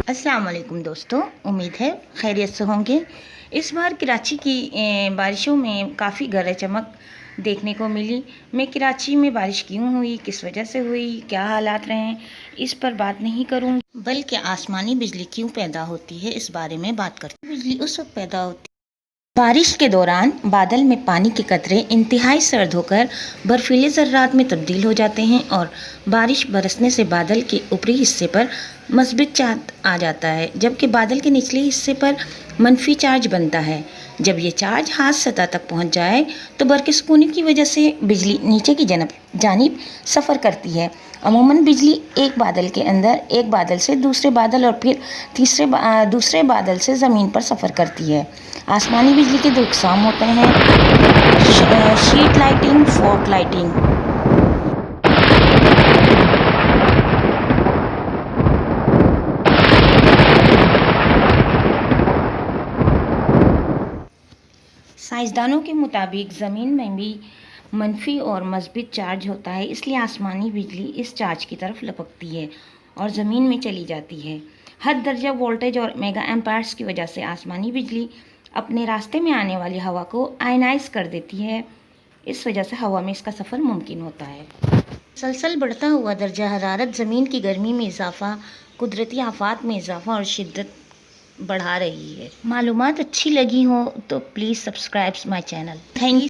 अस्सलाम वालेकुम दोस्तों, उम्मीद है खैरियत से होंगे। इस बार कराची की बारिशों में काफ़ी गरज चमक देखने को मिली। मैं कराची में बारिश क्यों हुई, किस वजह से हुई, क्या हालात रहे, इस पर बात नहीं करूँगी, बल्कि आसमानी बिजली क्यों पैदा होती है इस बारे में बात करती हूँ। बिजली उस वक्त पैदा होती है बारिश के दौरान बादल में पानी के कतरे इंतहाई सर्द होकर बर्फीले ज़र्रात में तब्दील हो जाते हैं और बारिश बरसने से बादल के ऊपरी हिस्से पर मस्बित चार्ज आ जाता है, जबकि बादल के निचले हिस्से पर मनफी चार्ज बनता है। जब ये चार्ज हाथ सतह तक पहुंच जाए तो बरक़िस्कूनी की वजह से बिजली नीचे की जानिब सफ़र करती है। अमूमन बिजली एक बादल के अंदर, एक बादल से दूसरे बादल और फिर दूसरे बादल से ज़मीन पर सफ़र करती है। आसमानी बिजली के दो अक़साम होते हैं, शीट लाइटिंग, फोक लाइटिंग। साइंसदानों के मुताबिक ज़मीन में भी मनफी और मस्बित चार्ज होता है, इसलिए आसमानी बिजली इस चार्ज की तरफ लपकती है और ज़मीन में चली जाती है। हद दर्जा वोल्टेज और मेगा एम्पायर्स की वजह से आसमानी बिजली अपने रास्ते में आने वाली हवा को आयनाइज कर देती है। इस वजह से हवा में इसका सफ़र मुमकिन होता है। मुसलसल बढ़ता हुआ दर्जा हरारत ज़मीन की गर्मी में इजाफा, कुदरती आफात में इजाफा और शिद्दत बढ़ा रही है। मालूमात अच्छी लगी हो तो please subscribe my channel. Thank you.